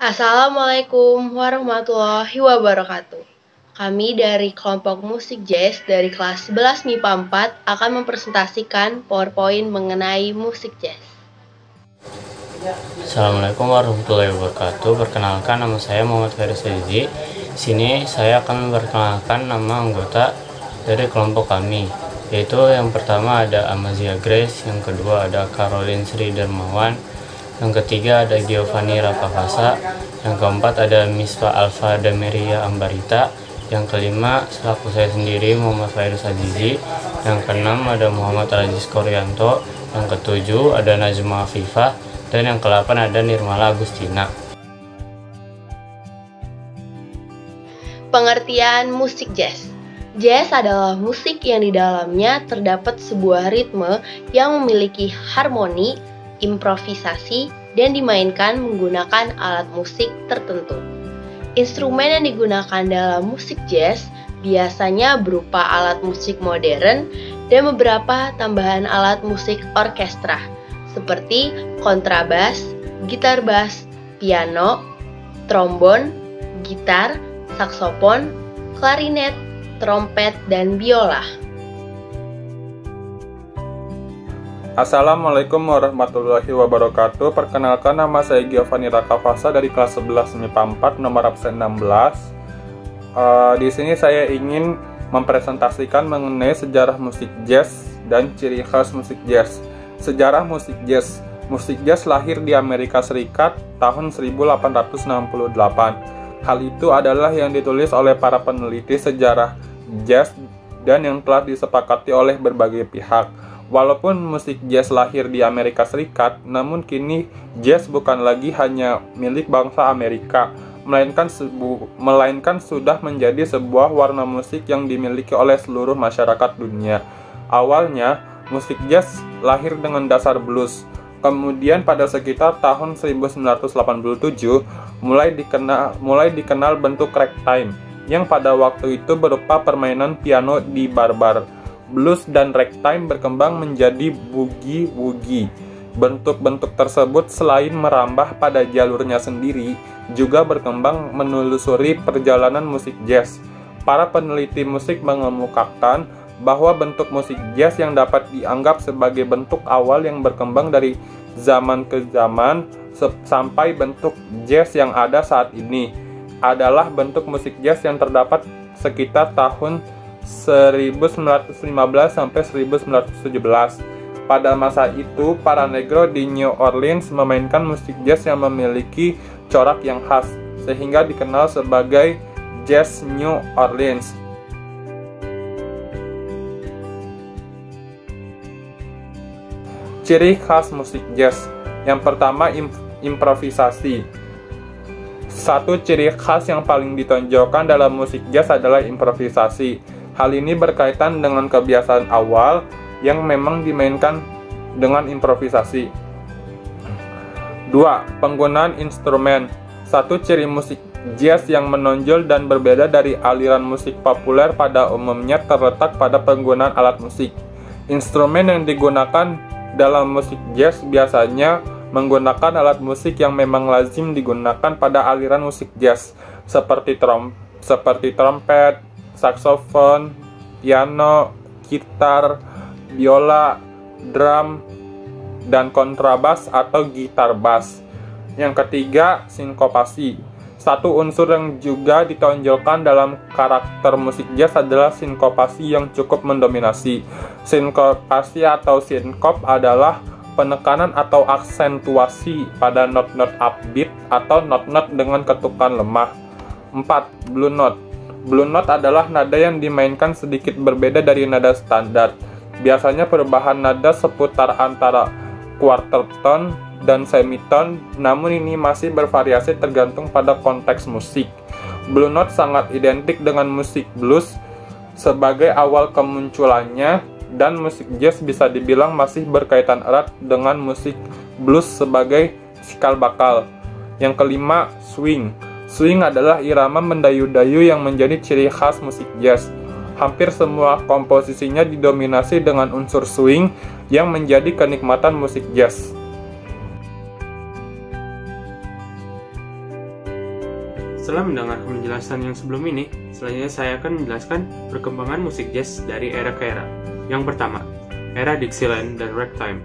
Assalamualaikum warahmatullahi wabarakatuh. Kami dari kelompok musik jazz dari kelas 11 MIPA 4 akan mempresentasikan PowerPoint mengenai musik jazz. Assalamualaikum warahmatullahi wabarakatuh. Perkenalkan, nama saya Muhammad Faris Azizi. Di sini saya akan memperkenalkan nama anggota dari kelompok kami, yaitu yang pertama ada Amazia Grace, yang kedua ada Caroline Sri Dermawan, yang ketiga ada Giovanni Rakavasa, yang keempat ada Mispa Alfa Dameria Ambarita, yang kelima selaku saya sendiri Muhammad Faris Azizi, yang keenam ada Muhammad Aziz Koryanto, yang ketujuh ada Najma Afifah, dan yang ke-8 ada Nirmala Agustina. Pengertian musik jazz. Jazz adalah musik yang di dalamnya terdapat sebuah ritme yang memiliki harmoni, improvisasi, dan dimainkan menggunakan alat musik tertentu. Instrumen yang digunakan dalam musik jazz biasanya berupa alat musik modern dan beberapa tambahan alat musik orkestra seperti kontrabas, gitar bass, piano, trombon, gitar, saksofon, klarinet, trompet, dan biola. Assalamualaikum warahmatullahi wabarakatuh. Perkenalkan, nama saya Giovanni Rakavasa dari kelas 11 MIPA 4 nomor absen 16. Di sini saya ingin mempresentasikan mengenai sejarah musik jazz dan ciri khas musik jazz. Sejarah musik jazz. Musik jazz lahir di Amerika Serikat tahun 1868. Hal itu adalah yang ditulis oleh para peneliti sejarah jazz dan yang telah disepakati oleh berbagai pihak. Walaupun musik jazz lahir di Amerika Serikat, namun kini jazz bukan lagi hanya milik bangsa Amerika, melainkan sudah menjadi sebuah warna musik yang dimiliki oleh seluruh masyarakat dunia. Awalnya, musik jazz lahir dengan dasar blues. Kemudian pada sekitar tahun 1987 mulai dikenal bentuk ragtime yang pada waktu itu berupa permainan piano di bar-bar. Blues dan ragtime berkembang menjadi boogie-woogie. Bentuk-bentuk tersebut selain merambah pada jalurnya sendiri, juga berkembang menelusuri perjalanan musik jazz. Para peneliti musik mengemukakan bahwa bentuk musik jazz yang dapat dianggap sebagai bentuk awal yang berkembang dari zaman ke zaman sampai bentuk jazz yang ada saat ini adalah bentuk musik jazz yang terdapat sekitar tahun 1915 sampai 1917. Pada masa itu, para negro di New Orleans memainkan musik jazz yang memiliki corak yang khas, sehingga dikenal sebagai Jazz New Orleans. Ciri khas musik jazz. Yang pertama, improvisasi. Satu ciri khas yang paling ditonjolkan dalam musik jazz adalah improvisasi. Hal ini berkaitan dengan kebiasaan awal yang memang dimainkan dengan improvisasi. 2. Penggunaan instrumen. Satu ciri musik jazz yang menonjol dan berbeda dari aliran musik populer pada umumnya terletak pada penggunaan alat musik. Instrumen yang digunakan dalam musik jazz biasanya menggunakan alat musik yang memang lazim digunakan pada aliran musik jazz, seperti trompet, saksofon, piano, gitar, biola, drum, dan kontrabas atau gitar bass. Yang ketiga, sinkopasi. Satu unsur yang juga ditonjolkan dalam karakter musik jazz adalah sinkopasi yang cukup mendominasi. Sinkopasi atau sinkop adalah penekanan atau aksentuasi pada not-not upbeat atau not-not dengan ketukan lemah. 4. Blue note. Blue note adalah nada yang dimainkan sedikit berbeda dari nada standar. Biasanya perubahan nada seputar antara quarter tone dan semitone, namun ini masih bervariasi tergantung pada konteks musik. Blue note sangat identik dengan musik blues sebagai awal kemunculannya, dan musik jazz bisa dibilang masih berkaitan erat dengan musik blues sebagai cikal bakal. Yang kelima, swing. Swing adalah irama mendayu-dayu yang menjadi ciri khas musik jazz. Hampir semua komposisinya didominasi dengan unsur swing yang menjadi kenikmatan musik jazz. Setelah mendengar penjelasan yang sebelum ini, selanjutnya saya akan menjelaskan perkembangan musik jazz dari era ke era. Yang pertama, era Dixieland dan Ragtime.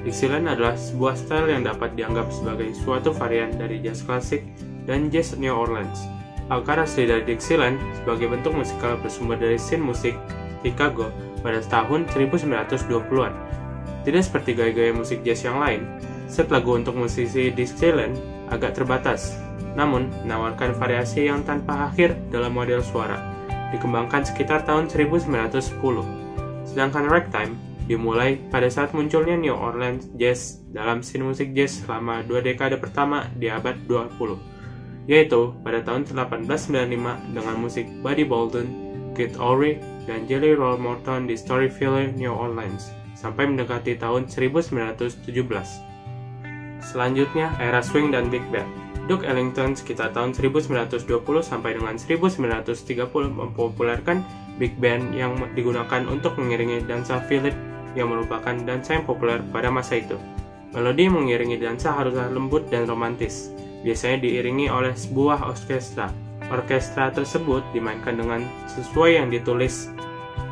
Dixieland adalah sebuah style yang dapat dianggap sebagai suatu varian dari jazz klasik dan jazz New Orleans. Akar asli dari Dixieland sebagai bentuk musikal bersumber dari scene musik Chicago pada tahun 1920-an. Tidak seperti gaya-gaya musik jazz yang lain, set lagu untuk musisi Dixieland agak terbatas, namun menawarkan variasi yang tanpa akhir dalam model suara, dikembangkan sekitar tahun 1910. Sedangkan Ragtime dimulai pada saat munculnya New Orleans Jazz dalam scene musik jazz selama 2 dekade pertama di abad 20, yaitu pada tahun 1895 dengan musik Buddy Bolden, Kid Ory, dan Jelly Roll Morton di Storyville, New Orleans, sampai mendekati tahun 1917. Selanjutnya, era swing dan big band. Duke Ellington sekitar tahun 1920 sampai dengan 1930 mempopulerkan big band yang digunakan untuk mengiringi dansa Philip yang merupakan dansa yang populer pada masa itu. Melodi mengiringi dansa haruslah lembut dan romantis, biasanya diiringi oleh sebuah orkestra. Orkestra tersebut dimainkan dengan sesuai yang ditulis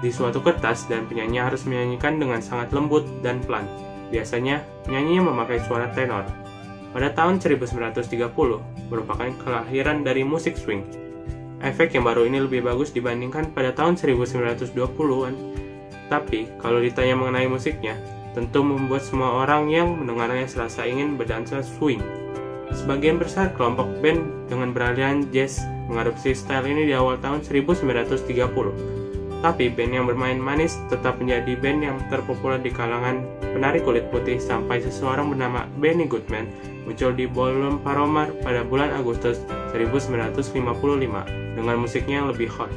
di suatu kertas dan penyanyi harus menyanyikan dengan sangat lembut dan pelan. Biasanya, penyanyinya memakai suara tenor. Pada tahun 1930, merupakan kelahiran dari musik swing. Efek yang baru ini lebih bagus dibandingkan pada tahun 1920-an. Tapi, kalau ditanya mengenai musiknya, tentu membuat semua orang yang mendengarnya serasa ingin berdansa swing. Sebagian besar kelompok band dengan beraliran jazz mengadopsi style ini di awal tahun 1930. Tapi band yang bermain manis tetap menjadi band yang terpopuler di kalangan penari kulit putih sampai seseorang bernama Benny Goodman muncul di Ballroom Palomar pada bulan Agustus 1955 dengan musiknya yang lebih hot.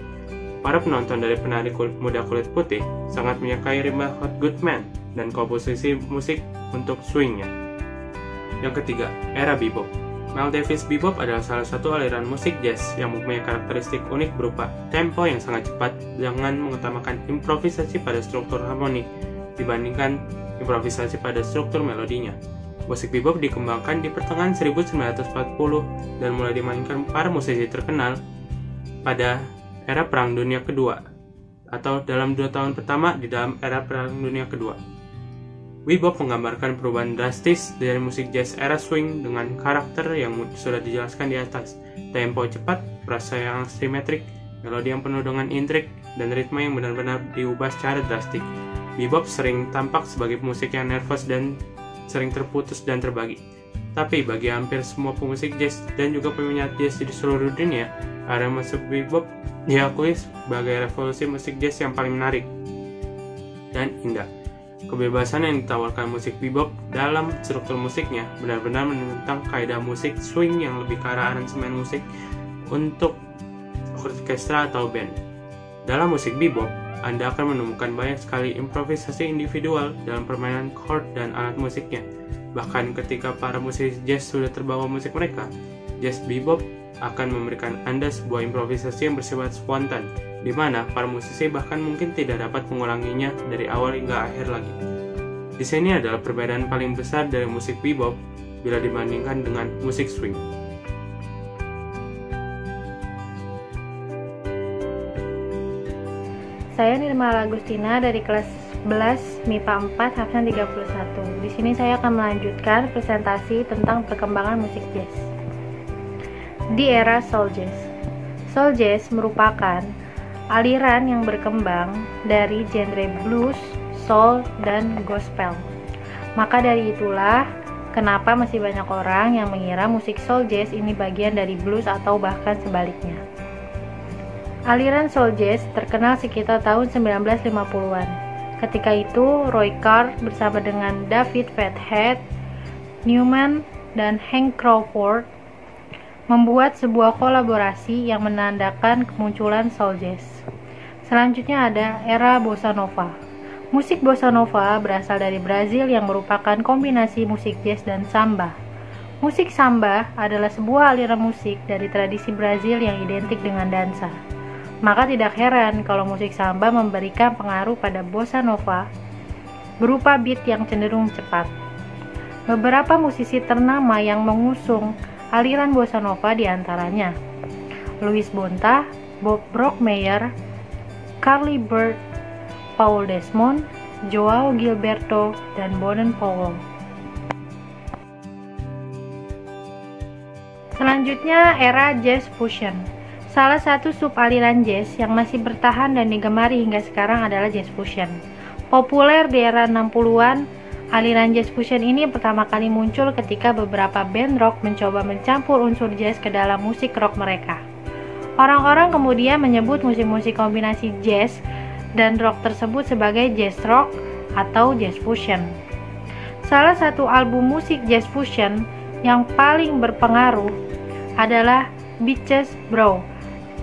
Para penonton dari penari muda kulit putih sangat menyukai ritme Hot Goodman dan komposisi musik untuk swingnya. Yang ketiga, era bebop. Miles Davis Bebop adalah salah satu aliran musik jazz yang mempunyai karakteristik unik berupa tempo yang sangat cepat dengan mengutamakan improvisasi pada struktur harmoni dibandingkan improvisasi pada struktur melodinya. Musik bebop dikembangkan di pertengahan 1940 dan mulai dimainkan para musisi terkenal pada era Perang Dunia Kedua atau dalam 2 tahun pertama di dalam era Perang Dunia Kedua. Bebop menggambarkan perubahan drastis dari musik jazz era swing dengan karakter yang sudah dijelaskan di atas. Tempo cepat, frasa yang simetrik, melodi yang penuh dengan intrik, dan ritme yang benar-benar diubah secara drastik. Bebop sering tampak sebagai musik yang nervous dan sering terputus dan terbagi. Tapi bagi hampir semua pemusik jazz dan juga peminat jazz di seluruh dunia, era musik bebop diakui sebagai revolusi musik jazz yang paling menarik dan indah. Kebebasan yang ditawarkan musik bebop dalam struktur musiknya benar-benar menentang kaidah musik swing yang lebih ke arah aransemen musik untuk orkestra atau band. Dalam musik bebop, Anda akan menemukan banyak sekali improvisasi individual dalam permainan chord dan alat musiknya. Bahkan ketika para musisi jazz sudah terbawa musik mereka, jazz bebop akan memberikan Anda sebuah improvisasi yang bersifat spontan, di mana para musisi bahkan mungkin tidak dapat mengulanginya dari awal hingga akhir lagi. Di sini adalah perbedaan paling besar dari musik bebop bila dibandingkan dengan musik swing. Saya Nirmala Agustina dari kelas 11 MIPA 4 Hafsan 31. Di sini saya akan melanjutkan presentasi tentang perkembangan musik jazz. Di era soul jazz. Soul jazz merupakan aliran yang berkembang dari genre blues, soul, dan gospel. Maka dari itulah kenapa masih banyak orang yang mengira musik soul jazz ini bagian dari blues atau bahkan sebaliknya. Aliran soul jazz terkenal sekitar tahun 1950-an. Ketika itu, Roy Carr bersama dengan David Fathead, Newman, dan Hank Crawford membuat sebuah kolaborasi yang menandakan kemunculan soul jazz. Selanjutnya ada era bossa nova. Musik bossa nova berasal dari Brazil yang merupakan kombinasi musik jazz dan samba. Musik samba adalah sebuah aliran musik dari tradisi Brazil yang identik dengan dansa. Maka tidak heran kalau musik samba memberikan pengaruh pada bossa nova berupa beat yang cenderung cepat. Beberapa musisi ternama yang mengusung aliran bossa nova diantaranya Louis Bonta, Bob Brookmeyer, Carly Bird, Paul Desmond, Joao Gilberto, dan Bonen Powell. Selanjutnya, era Jazz Fusion. Salah satu sub-aliran jazz yang masih bertahan dan digemari hingga sekarang adalah Jazz Fusion. Populer di era 60-an, aliran Jazz Fusion ini pertama kali muncul ketika beberapa band rock mencoba mencampur unsur jazz ke dalam musik rock mereka. Orang-orang kemudian menyebut musik-musik kombinasi jazz dan rock tersebut sebagai jazz rock atau jazz fusion. Salah satu album musik jazz fusion yang paling berpengaruh adalah Beaches Brew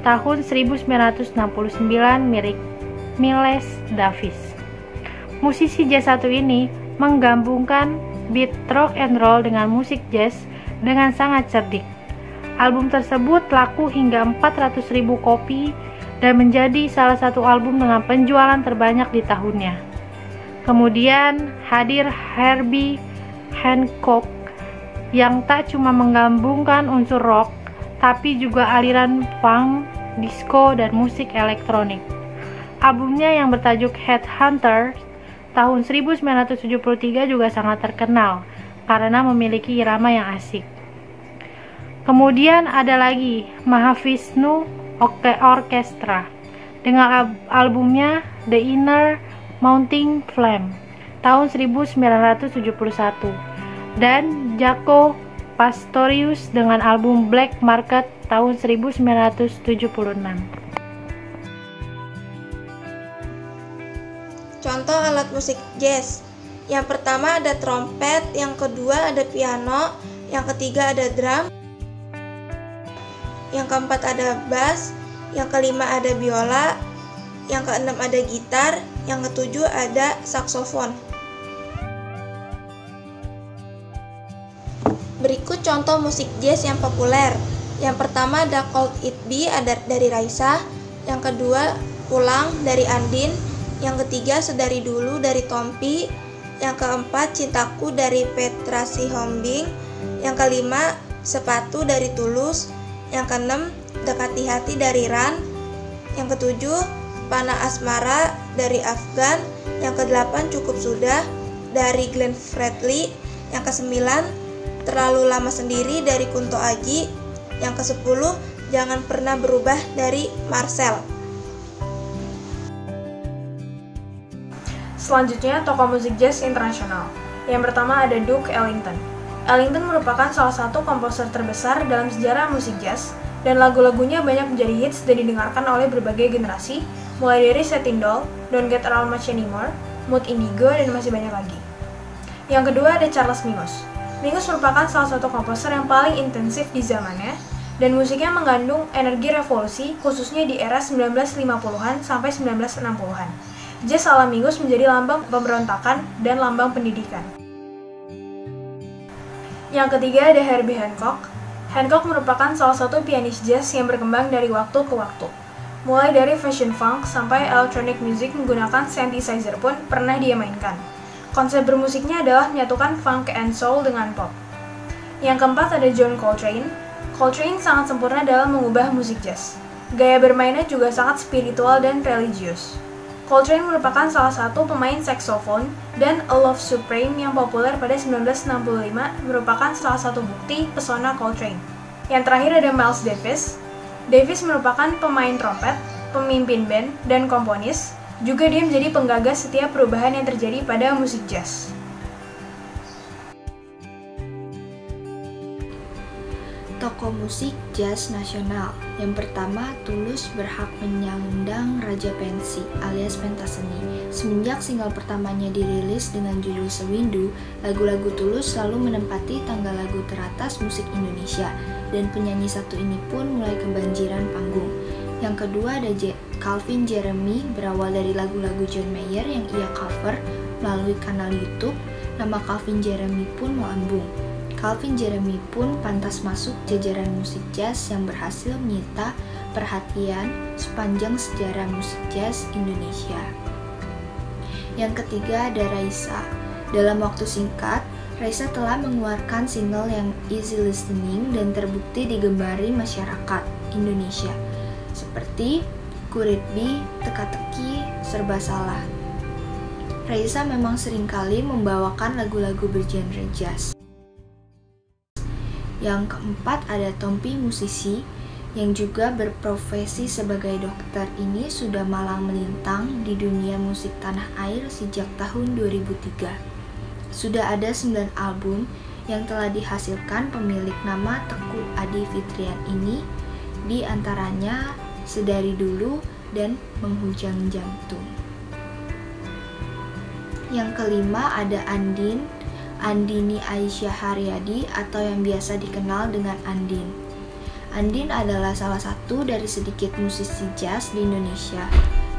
tahun 1969 milik Miles Davis. Musisi jazz satu ini menggabungkan beat rock and roll dengan musik jazz dengan sangat cerdik. Album tersebut laku hingga 400.000 kopi dan menjadi salah satu album dengan penjualan terbanyak di tahunnya. Kemudian hadir Herbie Hancock yang tak cuma menggabungkan unsur rock, tapi juga aliran funk, disco, dan musik elektronik. Albumnya yang bertajuk Headhunter tahun 1973 juga sangat terkenal karena memiliki irama yang asik. Kemudian ada lagi Mahavishnu Orchestra dengan albumnya The Inner Mounting Flame tahun 1971 dan Jaco Pastorius dengan album Black Market tahun 1976. Contoh alat musik jazz. Yang pertama ada trompet, yang kedua ada piano, yang ketiga ada drum, yang keempat ada bass, yang kelima ada biola, yang keenam ada gitar, yang ketujuh ada saksofon. Berikut contoh musik jazz yang populer. Yang pertama ada Could It Be dari Raisa, yang kedua Pulang dari Andin, yang ketiga Sedari Dulu dari Tompi, yang keempat Cintaku dari Petra Sihombing, yang kelima Sepatu dari Tulus, yang keenam Dekati Hati dari Ran, yang ketujuh Panah Asmara dari Afgan, yang kedelapan Cukup Sudah dari Glenn Fredly, yang kesembilan Terlalu Lama Sendiri dari Kunto Aji, yang ke-10 Jangan Pernah Berubah dari Marcel. Selanjutnya, tokoh musik jazz internasional. Yang pertama ada Duke Ellington. Ellington merupakan salah satu komposer terbesar dalam sejarah musik jazz, dan lagu-lagunya banyak menjadi hits dan didengarkan oleh berbagai generasi, mulai dari Setting Doll, Don't Get Around Much Anymore, Mood Indigo, dan masih banyak lagi. Yang kedua ada Charles Mingus. Mingus merupakan salah satu komposer yang paling intensif di zamannya, dan musiknya mengandung energi revolusi, khususnya di era 1950-an sampai 1960-an. Jazz ala Mingus menjadi lambang pemberontakan dan lambang pendidikan. Yang ketiga ada Herbie Hancock. Hancock merupakan salah satu pianis jazz yang berkembang dari waktu ke waktu. Mulai dari fusion funk sampai electronic music menggunakan synthesizer pun pernah dia mainkan. Konsep bermusiknya adalah menyatukan funk and soul dengan pop. Yang keempat ada John Coltrane. Coltrane sangat sempurna dalam mengubah musik jazz. Gaya bermainnya juga sangat spiritual dan religius. Coltrane merupakan salah satu pemain saksofon, dan A Love Supreme yang populer pada 1965 merupakan salah satu bukti pesona Coltrane. Yang terakhir ada Miles Davis. Davis merupakan pemain trompet, pemimpin band, dan komponis. Juga dia menjadi penggagas setiap perubahan yang terjadi pada musik jazz. Tokoh musik jazz nasional. Yang pertama, Tulus berhak menyandang Raja Pensi alias pentaseni. Semenjak single pertamanya dirilis dengan judul Sewindu, lagu-lagu Tulus selalu menempati tangga lagu teratas musik Indonesia, dan penyanyi satu ini pun mulai kebanjiran panggung. Yang kedua ada Calvin Jeremy, berawal dari lagu-lagu John Mayer yang ia cover melalui kanal YouTube. Nama Calvin Jeremy pun melambung. Calvin Jeremy pun pantas masuk jajaran musik jazz yang berhasil menyita perhatian sepanjang sejarah musik jazz Indonesia. Yang ketiga ada Raisa. Dalam waktu singkat, Raisa telah mengeluarkan single yang easy listening dan terbukti digemari masyarakat Indonesia, seperti Could It Be, Teka-teki, Serba Salah. Raisa memang seringkali membawakan lagu-lagu bergenre jazz. Yang keempat ada Tompi, musisi yang juga berprofesi sebagai dokter. Ini sudah malang melintang di dunia musik tanah air sejak tahun 2003. Sudah ada 9 album yang telah dihasilkan pemilik nama Teguh Adi Fitrian ini, di antaranya Sedari Dulu dan Menghujam Jantung. Yang kelima ada Andini Aisyah Haryadi atau yang biasa dikenal dengan Andin. Andin adalah salah satu dari sedikit musisi jazz di Indonesia.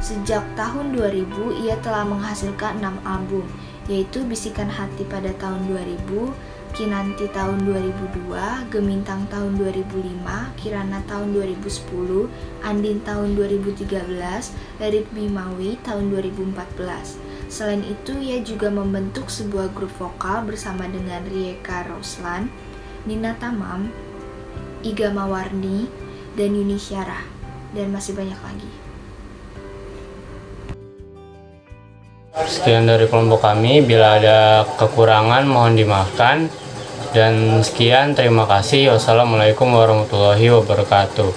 Sejak tahun 2000 ia telah menghasilkan 6 album, yaitu Bisikan Hati pada tahun 2000, Kinanti tahun 2002, Gemintang tahun 2005, Kirana tahun 2010, Andin tahun 2013, Let It Be Maui tahun 2014. Selain itu, ia juga membentuk sebuah grup vokal bersama dengan Rieka Roslan, Nina Tamam, Iga Mawarni, dan Yuni Syarah, dan masih banyak lagi. Sekian dari kelompok kami, bila ada kekurangan mohon dimaafkan. Dan sekian, terima kasih. Wassalamualaikum warahmatullahi wabarakatuh.